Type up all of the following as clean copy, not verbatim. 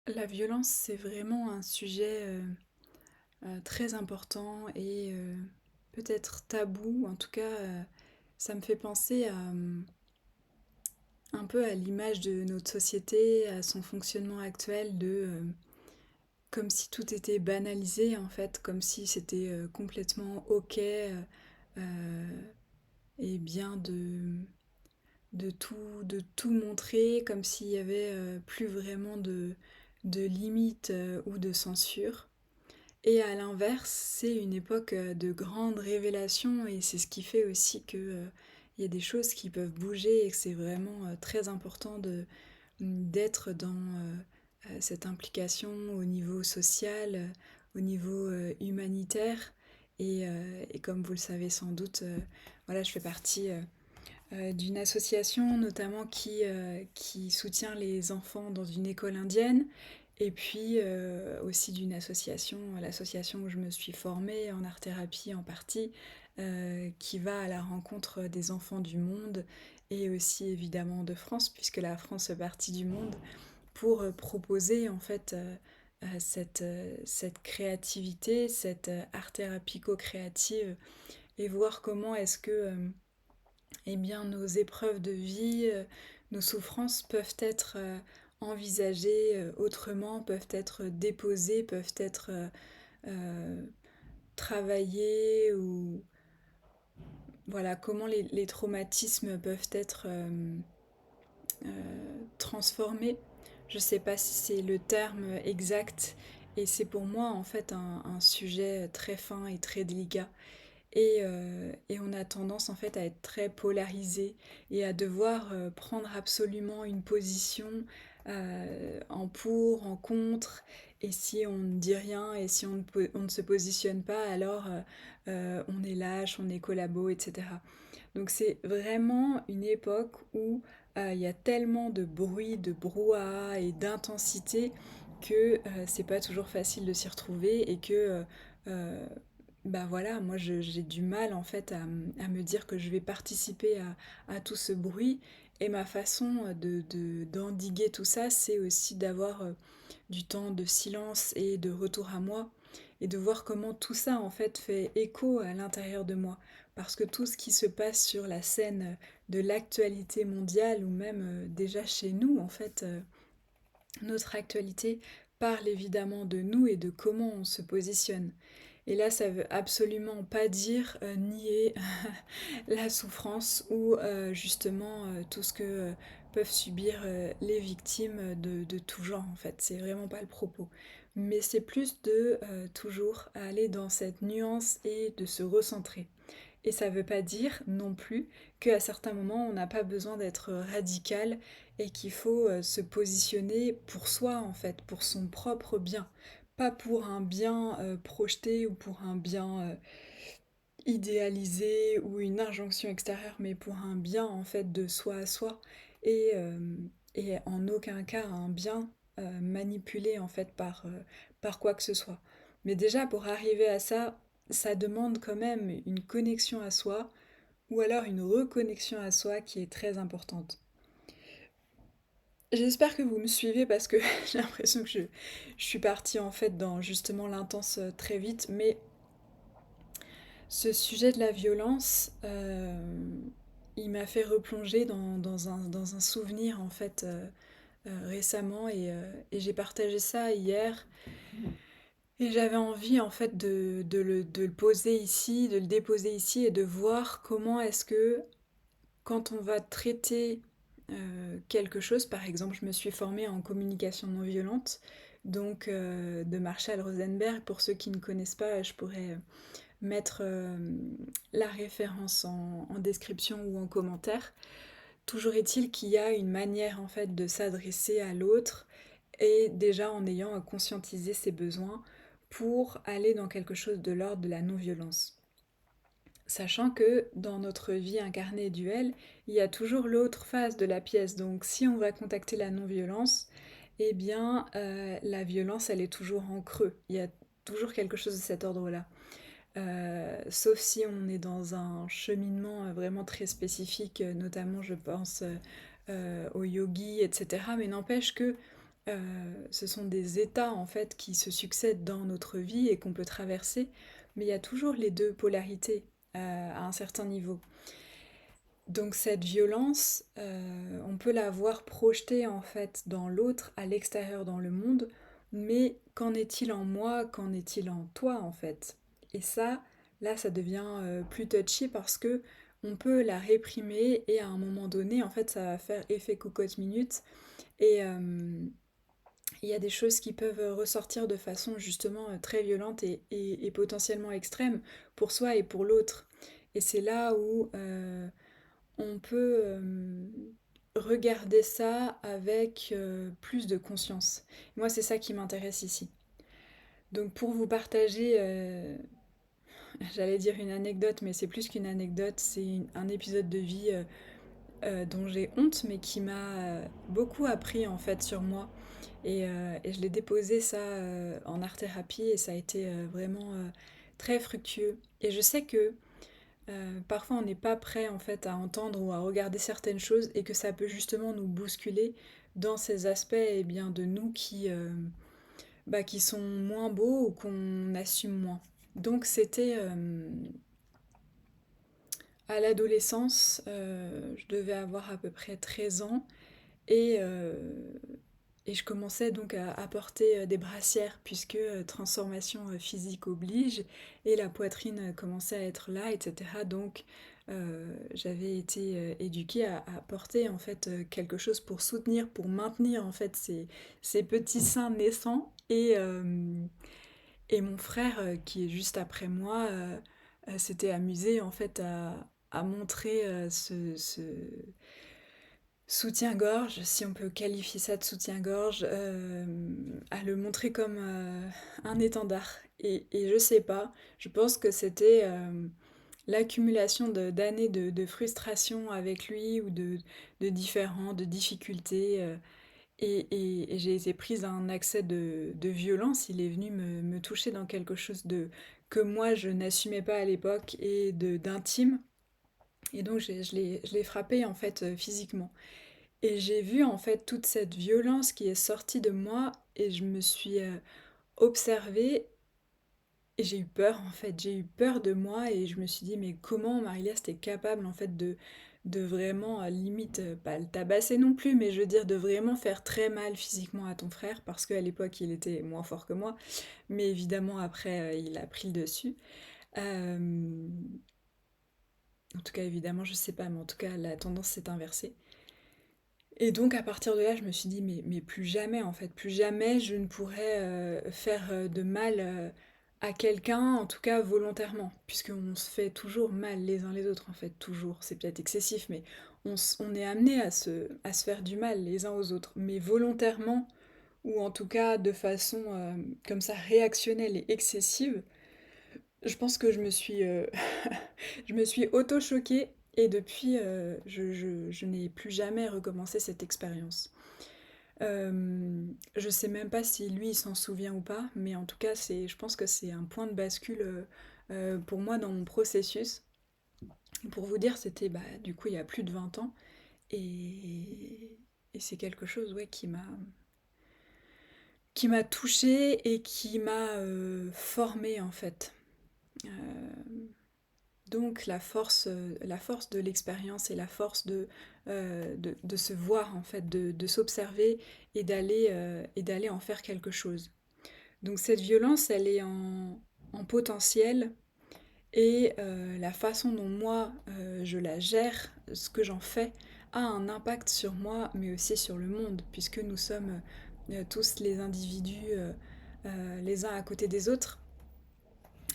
La violence, c'est vraiment un sujet, très important et peut-être tabou. En tout cas, ça me fait penser à, un peu à l'image de notre société, à son fonctionnement actuel comme si tout était banalisé, en fait, comme si c'était, complètement OK, et bien de tout montrer, comme s'il y avait, plus vraiment de limites, ou de censure. Et à l'inverse, c'est une époque de grande révélation et c'est ce qui fait aussi que, il y a des choses qui peuvent bouger et que c'est vraiment très important d'être dans cette implication au niveau social, au niveau humanitaire. Et comme vous le savez sans doute, voilà, je fais partie d'une association notamment qui soutient les enfants dans une école indienne, et puis aussi d'une association, l'association où je me suis formée en art-thérapie en partie, qui va à la rencontre des enfants du monde et aussi évidemment de France, puisque la France fait partie du monde, pour proposer en fait cette créativité, cette art-thérapie co-créative, et voir comment est-ce que eh bien, nos épreuves de vie, nos souffrances peuvent être envisagées autrement, peuvent être déposées, peuvent être euh, travaillées, ou voilà, comment les traumatismes peuvent être transformés. Je ne sais pas si c'est le terme exact, et c'est pour moi en fait un sujet très fin et très délicat. Et on a tendance en fait à être très polarisé et à devoir prendre absolument une position en pour, en contre. Et si on ne dit rien et si on ne se positionne pas, alors on est lâche, on est collabo, etc. Donc c'est vraiment une époque où il y a tellement de bruit, de brouhaha et d'intensité que c'est pas toujours facile de s'y retrouver, et que euh, bah voilà, moi j'ai du mal en fait à me dire que je vais participer à tout ce bruit. Et ma façon d'endiguer tout ça, c'est aussi d'avoir du temps de silence et de retour à moi, et de voir comment tout ça en fait fait écho à l'intérieur de moi. Parce que tout ce qui se passe sur la scène de l'actualité mondiale, ou même déjà chez nous, en fait, notre actualité parle évidemment de nous et de comment on se positionne. Et là, ça veut absolument pas dire nier la souffrance ou justement tout ce que peuvent subir les victimes de tout genre, en fait. C'est vraiment pas le propos. Mais c'est plus de toujours aller dans cette nuance et de se recentrer. Et ça veut pas dire non plus qu'à certains moments on n'a pas besoin d'être radical, et qu'il faut se positionner pour soi, en fait, pour son propre bien. Pas pour un bien projeté ou pour un bien idéalisé ou une injonction extérieure, mais pour un bien en fait de soi à soi. Et en aucun cas un bien manipulé en fait par quoi que ce soit. Mais déjà pour arriver à ça, ça demande quand même une connexion à soi, ou alors une reconnexion à soi qui est très importante. J'espère que vous me suivez, parce que j'ai l'impression que je suis partie en fait dans justement l'intense très vite, mais ce sujet de la violence, il m'a fait replonger dans un souvenir en fait récemment, et j'ai partagé ça hier, et j'avais envie en fait de le poser ici, de le déposer ici, et de voir comment est-ce que quand on va traiter quelque chose, par exemple, je me suis formée en communication non violente, donc de Marshall Rosenberg. Pour ceux qui ne connaissent pas, je pourrais mettre la référence en description ou en commentaire. Toujours est-il qu'il y a une manière en fait de s'adresser à l'autre, et déjà en ayant conscientisé ses besoins, pour aller dans quelque chose de l'ordre de la non-violence. Sachant que dans notre vie incarnée et duelle, il y a toujours l'autre face de la pièce. Donc si on va contacter la non-violence, eh bien la violence, elle est toujours en creux. Il y a toujours quelque chose de cet ordre-là. Sauf si on est dans un cheminement vraiment très spécifique, notamment je pense aux yogis, etc. Mais n'empêche que Ce sont des états en fait qui se succèdent dans notre vie et qu'on peut traverser, mais il y a toujours les deux polarités à un certain niveau. Donc cette violence, on peut la voir projetée en fait dans l'autre, à l'extérieur dans le monde, mais qu'en est-il en moi, qu'en est-il en toi en fait? Et ça, là, ça devient plus touchy parce que on peut la réprimer et à un moment donné, en fait, ça va faire effet cocotte minute et il y a des choses qui peuvent ressortir de façon justement très violente et potentiellement extrême pour soi et pour l'autre. Et c'est là où on peut regarder ça avec plus de conscience. Moi, c'est ça qui m'intéresse ici. Donc pour vous partager, j'allais dire une anecdote, mais c'est plus qu'une anecdote, c'est un épisode de vie dont j'ai honte, mais qui m'a beaucoup appris en fait sur moi. Et je l'ai déposé ça en art-thérapie et ça a été vraiment très fructueux. Et je sais que parfois on n'est pas prêt en fait à entendre ou à regarder certaines choses et que ça peut justement nous bousculer dans ces aspects eh bien, de nous qui sont moins beaux ou qu'on assume moins. Donc c'était à l'adolescence, je devais avoir à peu près 13 ans et, euh, et je commençais donc à porter des brassières puisque transformation physique oblige et la poitrine commençait à être là, etc. Donc j'avais été éduquée à porter en fait quelque chose pour soutenir, pour maintenir en fait ces petits seins naissants. Et mon frère qui est juste après moi s'était amusé en fait à montrer ce soutien-gorge, si on peut qualifier ça de soutien-gorge, à le montrer comme un étendard. Et je sais pas, je pense que c'était l'accumulation d'années de frustration avec lui ou de différends, de difficultés. Et j'ai été prise d'un accès de violence. Il est venu me toucher dans quelque chose que moi je n'assumais pas à l'époque et d'intime. Et donc je l'ai frappé en fait physiquement. Et j'ai vu en fait toute cette violence qui est sortie de moi et je me suis observée et j'ai eu peur en fait, j'ai eu peur de moi et je me suis dit mais comment Marie-Lise t'es capable en fait de vraiment limite pas le tabasser non plus mais je veux dire de vraiment faire très mal physiquement à ton frère parce qu'à l'époque il était moins fort que moi mais évidemment après il a pris le dessus. Euh, En tout cas évidemment je sais pas mais en tout cas la tendance s'est inversée. Et donc à partir de là, je me suis dit, mais plus jamais en fait, plus jamais je ne pourrais faire de mal à quelqu'un, en tout cas volontairement, puisqu'on se fait toujours mal les uns les autres en fait, toujours, c'est peut-être excessif, mais on est amené à se faire du mal les uns aux autres, mais volontairement, ou en tout cas de façon comme ça réactionnelle et excessive, je pense que je me suis auto-choquée et depuis, je n'ai plus jamais recommencé cette expérience. Je sais même pas si lui il s'en souvient ou pas, mais en tout cas, je pense que c'est un point de bascule pour moi dans mon processus. Pour vous dire, c'était du coup il y a plus de 20 ans et c'est quelque chose ouais, qui m'a touchée et qui m'a formée en fait. Euh, Donc la force de l'expérience et la force de se voir en fait, de s'observer et d'aller en faire quelque chose. Donc cette violence, elle est en potentiel et la façon dont moi je la gère, ce que j'en fais, a un impact sur moi mais aussi sur le monde puisque nous sommes tous les individus les uns à côté des autres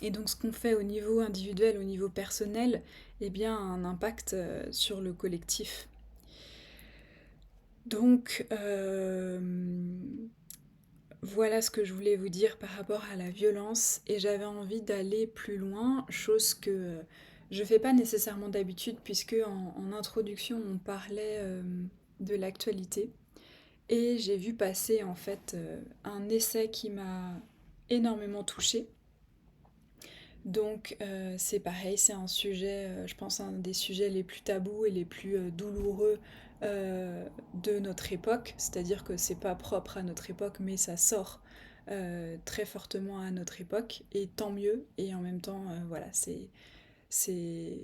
et donc ce qu'on fait au niveau individuel, au niveau personnel, eh bien, a un impact sur le collectif. Donc voilà ce que je voulais vous dire par rapport à la violence et j'avais envie d'aller plus loin, chose que je fais pas nécessairement d'habitude puisque en introduction on parlait de l'actualité et j'ai vu passer en fait un essai qui m'a énormément touchée. Donc c'est pareil, c'est un sujet, je pense, un des sujets les plus tabous et les plus douloureux de notre époque, c'est-à-dire que c'est pas propre à notre époque, mais ça sort très fortement à notre époque, et tant mieux, et en même temps, voilà, c'est, c'est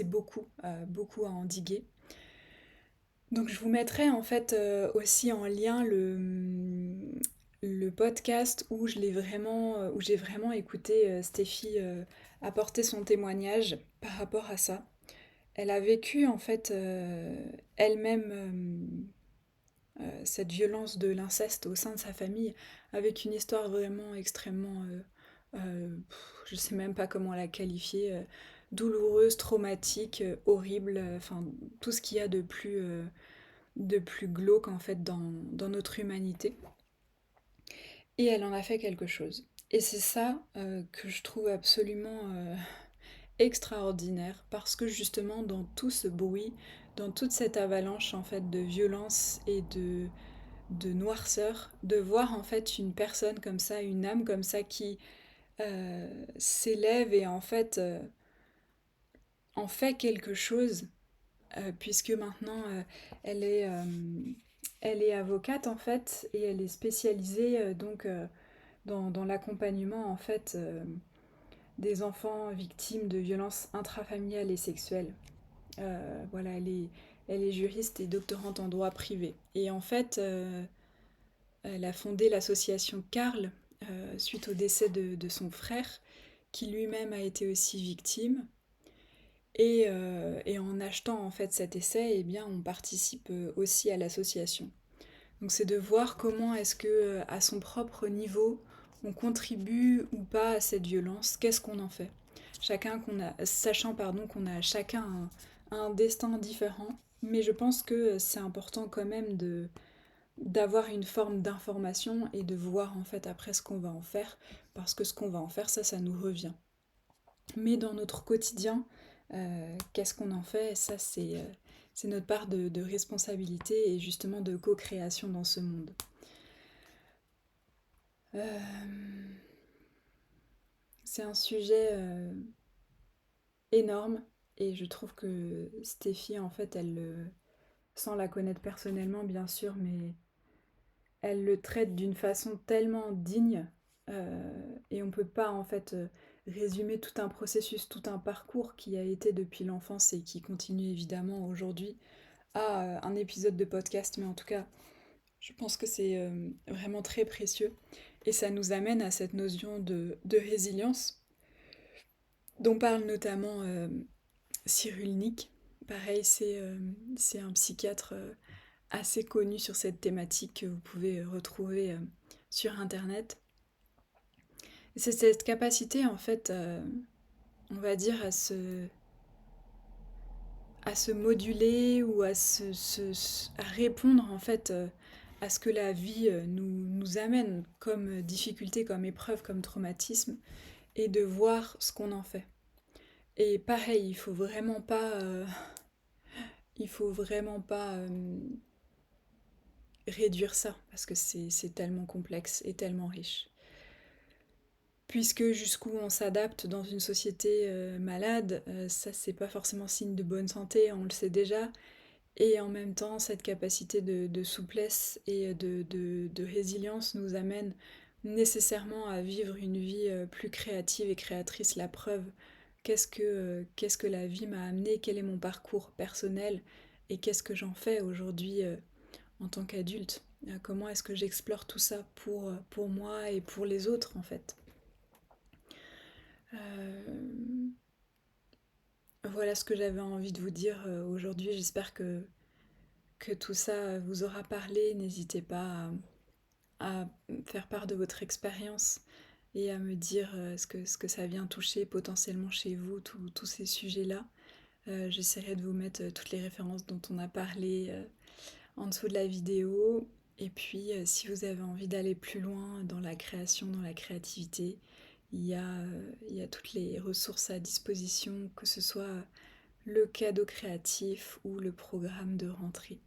beaucoup, beaucoup à endiguer. Donc je vous mettrai en fait aussi en lien le podcast où où j'ai vraiment écouté Steffi apporter son témoignage par rapport à ça. Elle a vécu en fait elle-même cette violence de l'inceste au sein de sa famille avec une histoire vraiment extrêmement, je sais même pas comment la qualifier, douloureuse, traumatique, horrible, enfin tout ce qu'il y a de plus glauque en fait dans notre humanité. Et elle en a fait quelque chose. Et c'est ça que je trouve absolument extraordinaire parce que justement dans tout ce bruit, dans toute cette avalanche en fait de violence et de noirceur, de voir en fait une personne comme ça, une âme comme ça qui s'élève et en fait en fait quelque chose, puisque maintenant elle est, euh, elle est avocate en fait et elle est spécialisée dans l'accompagnement en fait des enfants victimes de violences intrafamiliales et sexuelles. Voilà, elle est juriste et doctorante en droit privé. Et en fait, elle a fondé l'association Carl suite au décès de son frère, qui lui-même a été aussi victime. Et en achetant en fait cet essai, eh bien, on participe aussi à l'association. Donc c'est de voir comment est-ce que, à son propre niveau, on contribue ou pas à cette violence, qu'est-ce qu'on en fait. Sachant pardon, qu'on a chacun un destin différent, mais je pense que c'est important quand même d'avoir une forme d'information et de voir en fait après ce qu'on va en faire, parce que ce qu'on va en faire, ça nous revient. Mais dans notre quotidien, qu'est-ce qu'on en fait? Ça, c'est notre part de responsabilité et justement de co-création dans ce monde. Euh, c'est un sujet énorme et je trouve que Stéphie, en fait, sans la connaître personnellement, bien sûr, mais elle le traite d'une façon tellement digne et on peut pas, en fait, résumer tout un processus, tout un parcours qui a été depuis l'enfance et qui continue évidemment aujourd'hui à un épisode de podcast, mais en tout cas, je pense que c'est vraiment très précieux. Et ça nous amène à cette notion de résilience dont parle notamment Cyrulnik. Pareil, c'est un psychiatre assez connu sur cette thématique que vous pouvez retrouver sur Internet. C'est cette capacité, en fait, on va dire, à se moduler ou à répondre, en fait, à ce que la vie nous amène comme difficulté, comme épreuve, comme traumatisme, et de voir ce qu'on en fait. Et pareil, il faut vraiment pas réduire ça, parce que c'est tellement complexe et tellement riche. Puisque jusqu'où on s'adapte dans une société malade, ça c'est pas forcément signe de bonne santé, on le sait déjà. Et en même temps, cette capacité de souplesse et de résilience nous amène nécessairement à vivre une vie plus créative et créatrice. La preuve, qu'est-ce que la vie m'a amené, quel est mon parcours personnel et qu'est-ce que j'en fais aujourd'hui en tant qu'adulte. Comment est-ce que j'explore tout ça pour moi et pour les autres en fait. Euh, voilà ce que j'avais envie de vous dire aujourd'hui. J'espère que tout ça vous aura parlé. N'hésitez pas à faire part de votre expérience et à me dire ce que ça vient toucher potentiellement chez vous, tous ces sujets-là. J'essaierai de vous mettre toutes les références dont on a parlé en dessous de la vidéo. Et puis, si vous avez envie d'aller plus loin dans la création, dans la créativité, il y a toutes les ressources à disposition, que ce soit le cadeau créatif ou le programme de rentrée.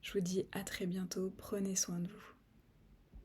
Je vous dis à très bientôt, prenez soin de vous.